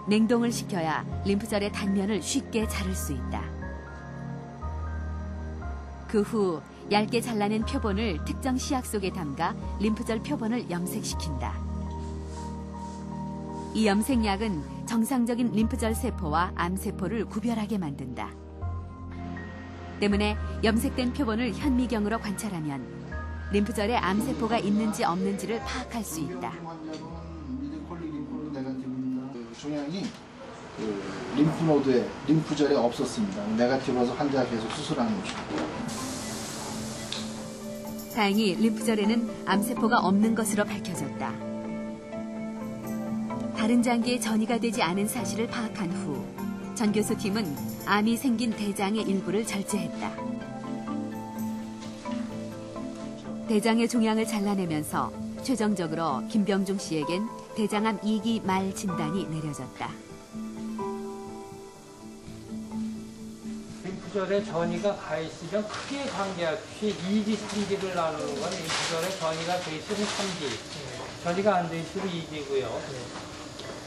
냉동을 시켜야 림프절의 단면을 쉽게 자를 수 있다. 그 후 얇게 잘라낸 표본을 특정 시약 속에 담가 림프절 표본을 염색시킨다. 이 염색약은 정상적인 림프절 세포와 암세포를 구별하게 만든다. 때문에 염색된 표본을 현미경으로 관찰하면 림프절에 암세포가 있는지 없는지를 파악할 수 있다. 종양이 림프노드에, 림프절에 없었습니다. 네거티브라서 환자가 계속 수술하는 거죠. 다행히 림프절에는 암세포가 없는 것으로 밝혀졌다. 다른 장기에 전이가 되지 않은 사실을 파악한 후 전 교수 팀은 암이 생긴 대장의 일부를 절제했다. 대장의 종양을 잘라내면서 최종적으로 김병중 씨에겐 대장암 2기 말 진단이 내려졌다. 림프절에 전이가 가 있으면 크게 관계없이 2기, 3기를 나누는 건 림프절에 전이가 돼 있으면 3기, 전이가 안 돼 있으면 2기고요.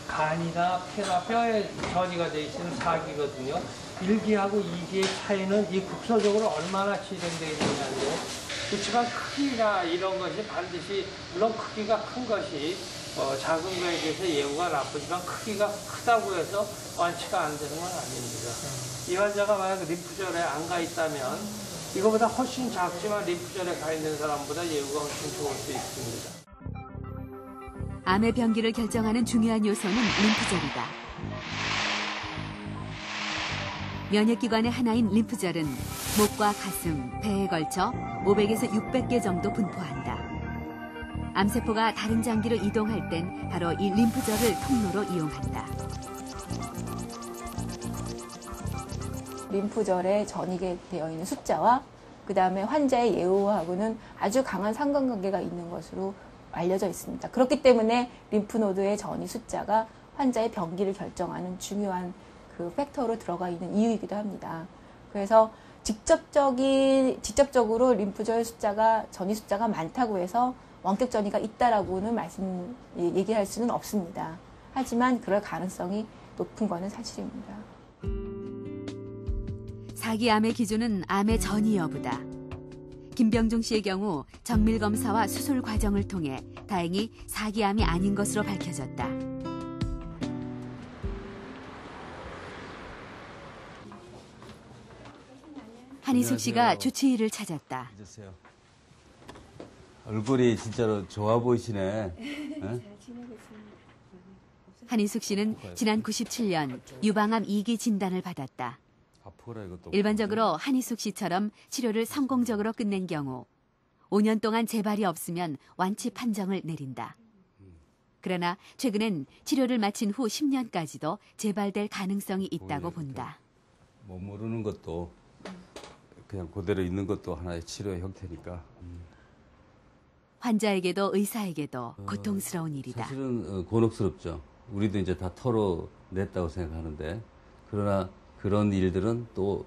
간이나 폐나 뼈에 전이가 돼 있으면 4기거든요. 1기하고 2기의 차이는 이 국소적으로 얼마나 진행되어 있느냐인데, 그렇지만 크기나 이런 것이 반드시, 물론 크기가 큰 것이 작은 거에 비해서 예후가 나쁘지만 크기가 크다고 해서 완치가 안 되는 건 아닙니다. 이 환자가 만약 림프절에 안 가 있다면 이거보다 훨씬 작지만 림프절에 가 있는 사람보다 예후가 훨씬 좋을 수 있습니다. 암의 병기를 결정하는 중요한 요소는 림프절이다. 면역기관의 하나인 림프절은 목과 가슴, 배에 걸쳐 500에서 600개 정도 분포한다. 암세포가 다른 장기로 이동할 땐 바로 이 림프절을 통로로 이용한다. 림프절에 전이게 되어 있는 숫자와 그 다음에 환자의 예후하고는 아주 강한 상관관계가 있는 것으로 알려져 있습니다. 그렇기 때문에 림프노드의 전이 숫자가 환자의 병기를 결정하는 중요한 그 팩터로 들어가 있는 이유이기도 합니다. 그래서 직접적으로 림프절 숫자가, 전이 숫자가 많다고 해서 원격 전이가 있다라고는 얘기할 수는 없습니다. 하지만 그럴 가능성이 높은 것은 사실입니다. 4기 암의 기준은 암의 전이 여부다. 김병중 씨의 경우 정밀 검사와 수술 과정을 통해 다행히 4기 암이 아닌 것으로 밝혀졌다. 한희숙 씨가 주치의를 찾았다. 얼굴이 진짜로 좋아 보이시네. 잘 지내고 있습니다. 한희숙 씨는 지난 97년 유방암 2기 진단을 받았다. 일반적으로 한희숙 씨처럼 치료를 성공적으로 끝낸 경우 5년 동안 재발이 없으면 완치 판정을 내린다. 그러나 최근엔 치료를 마친 후 10년까지도 재발될 가능성이 있다고 본다. 뭐 모르는 것도 그냥 그대로 있는 것도 하나의 치료의 형태니까. 환자에게도 의사에게도 고통스러운 일이다. 사실은 곤혹스럽죠. 우리도 이제 다 털어냈다고 생각하는데, 그러나 그런 일들은 또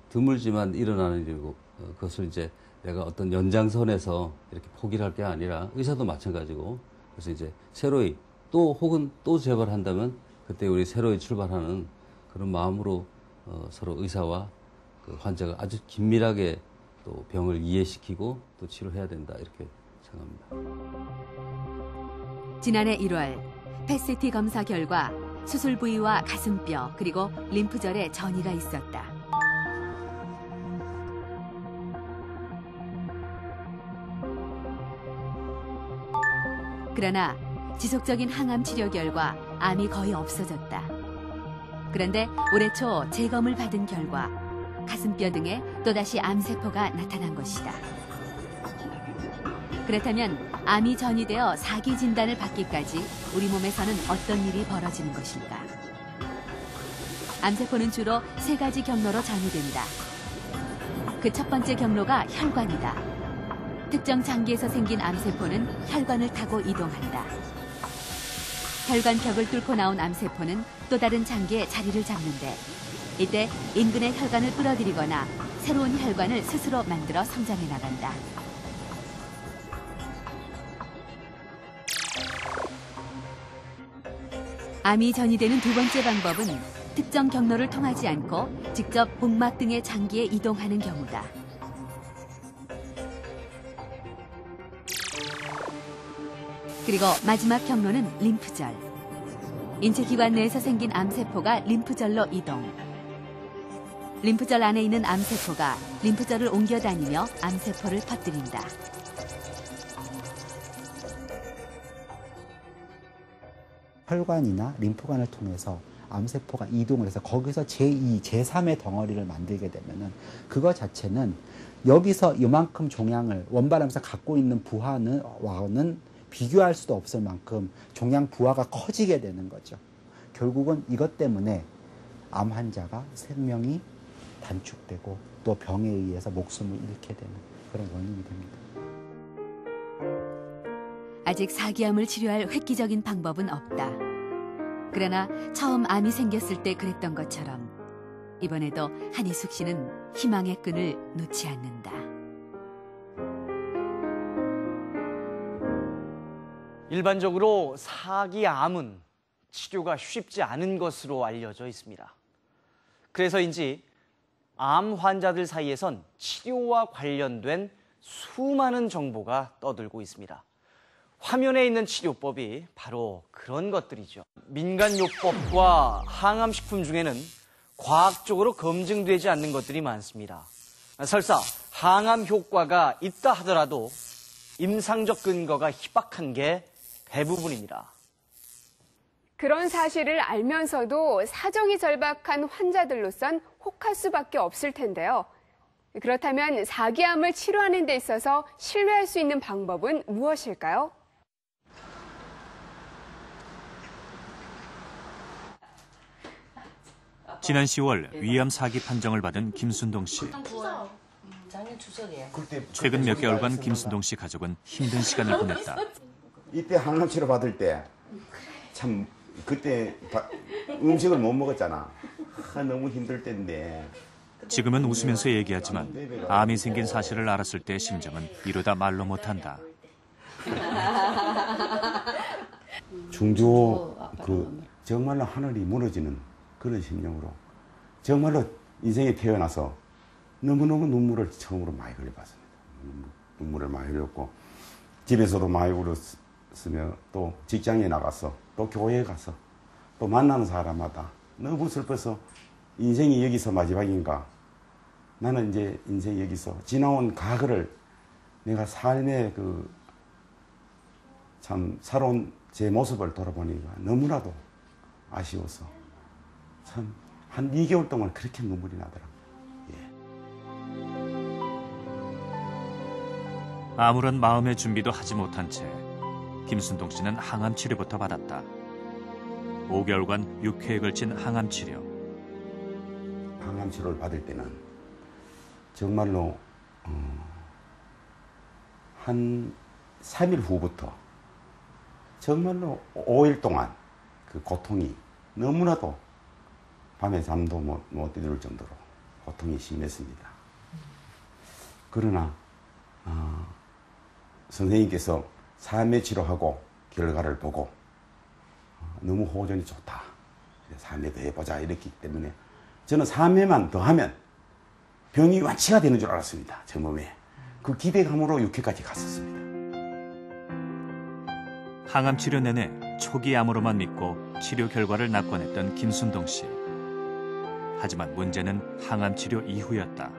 드물지만 일어나는 일이고, 그것을 이제 내가 어떤 연장선에서 이렇게 포기를 할 게 아니라, 의사도 마찬가지고, 그래서 이제 새로이 또 혹은 또 재발한다면 그때 우리 새로이 출발하는 그런 마음으로 서로 의사와 그 환자가 아주 긴밀하게 또 병을 이해시키고 또 치료해야 된다, 이렇게 생각합니다. 지난해 1월 펫CT 검사 결과 수술 부위와 가슴뼈 그리고 림프절에 전이가 있었다. 그러나 지속적인 항암 치료 결과 암이 거의 없어졌다. 그런데 올해 초 재검을 받은 결과 가슴뼈 등에 또다시 암세포가 나타난 것이다. 그렇다면 암이 전이되어 4기 진단을 받기까지 우리 몸에서는 어떤 일이 벌어지는 것일까? 암세포는 주로 3가지 경로로 전이된다. 그 첫 번째 경로가 혈관이다. 특정 장기에서 생긴 암세포는 혈관을 타고 이동한다. 혈관 벽을 뚫고 나온 암세포는 또 다른 장기에 자리를 잡는데 이때 인근의 혈관을 끌어들이거나 새로운 혈관을 스스로 만들어 성장해 나간다. 암이 전이되는 두 번째 방법은 특정 경로를 통하지 않고 직접 복막 등의 장기에 이동하는 경우다. 그리고 마지막 경로는 림프절. 인체기관 내에서 생긴 암세포가 림프절로 이동. 림프절 안에 있는 암세포가 림프절을 옮겨 다니며 암세포를 퍼뜨린다. 혈관이나 림프관을 통해서 암세포가 이동을 해서 거기서 제2, 제3의 덩어리를 만들게 되면은 그거 자체는 여기서 이만큼 종양을 원발하면서 갖고 있는 부하와는 비교할 수도 없을 만큼 종양 부하가 커지게 되는 거죠. 결국은 이것 때문에 암 환자가 생명이 단축되고 또 병에 의해서 목숨을 잃게 되는 그런 원인이 됩니다. 아직 사기암을 치료할 획기적인 방법은 없다. 그러나 처음 암이 생겼을 때 그랬던 것처럼 이번에도 한희숙 씨는 희망의 끈을 놓지 않는다. 일반적으로 사기암은 치료가 쉽지 않은 것으로 알려져 있습니다. 그래서인지 암 환자들 사이에선 치료와 관련된 수많은 정보가 떠들고 있습니다. 화면에 있는 치료법이 바로 그런 것들이죠. 민간요법과 항암식품 중에는 과학적으로 검증되지 않는 것들이 많습니다. 설사 항암 효과가 있다 하더라도 임상적 근거가 희박한 게 대부분입니다. 그런 사실을 알면서도 사정이 절박한 환자들로선 혹할 수밖에 없을 텐데요. 그렇다면 사기암을 치료하는 데 있어서 신뢰할 수 있는 방법은 무엇일까요? 지난 10월 위암 사기 판정을 받은 김순동 씨. 최근 몇 개월간 김순동 씨 가족은 힘든 시간을 보냈다. 이때 항암 치료 받을 때 참 그때 음식을 못 먹었잖아. 너무 힘들 때인데. 지금은 웃으면서 얘기하지만 암이 생긴 사실을 알았을 때의 심정은 이루다 말로 못한다. 중조 정말로 하늘이 무너지는 그런 심정으로 정말로 인생에 태어나서 너무너무 눈물을 처음으로 많이 흘려봤습니다. 눈물을 많이 흘렸고 집에서도 많이 울었으며 또 직장에 나가서 또 교회에 가서 또 만나는 사람마다 너무 슬퍼서 인생이 여기서 마지막인가. 나는 이제 인생이 여기서 지나온 과거를 내가 삶의 참 살아온 제 모습을 돌아보니까 너무나도 아쉬워서 참 한 2개월 동안 그렇게 눈물이 나더라고요. 예. 아무런 마음의 준비도 하지 못한 채 김순동 씨는 항암 치료부터 받았다. 5개월간 6회에 걸친 항암 치료. 항암 치료를 받을 때는 정말로 한 3일 후부터 정말로 5일 동안 그 고통이 너무나도 밤에 잠도 못 이룰 정도로 고통이 심했습니다. 그러나 선생님께서 3회 치료하고 결과를 보고 너무 호전이 좋다. 3회 더 해보자 이랬기 때문에 저는 3회만 더 하면 병이 완치가 되는 줄 알았습니다. 제 몸에. 그 기대감으로 6회까지 갔었습니다. 항암 치료 내내 초기 암으로만 믿고 치료 결과를 낙관했던 김순동 씨. 하지만 문제는 항암 치료 이후였다.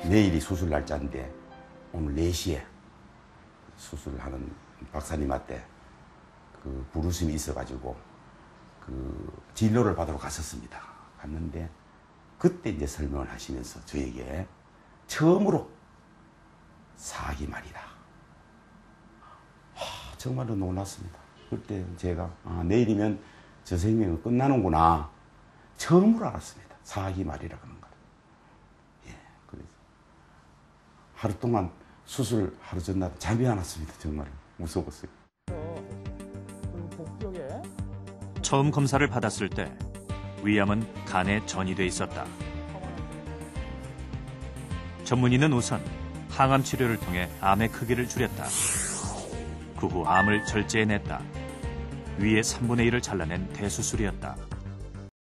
내일이 수술 날짜인데 오늘 4시에 수술하는 박사님한테 그 부르심이 있어가지고 그 진료를 받으러 갔었습니다. 갔는데 그때 이제 설명을 하시면서 저에게 처음으로 사기 말이다. 정말로 놀랐습니다. 그때 제가 내일이면 저 생명은 끝나는구나. 처음으로 알았습니다. 사기 말이라 그런 걸. 예, 그래서 하루 동안 수술 하루 전날 잠이 안 왔습니다. 정말 무서웠어요. 처음 검사를 받았을 때 위암은 간에 전이돼 있었다. 전문의는 우선 항암 치료를 통해 암의 크기를 줄였다. 그 후 암을 절제해냈다. 위의 3분의 1을 잘라낸 대수술이었다.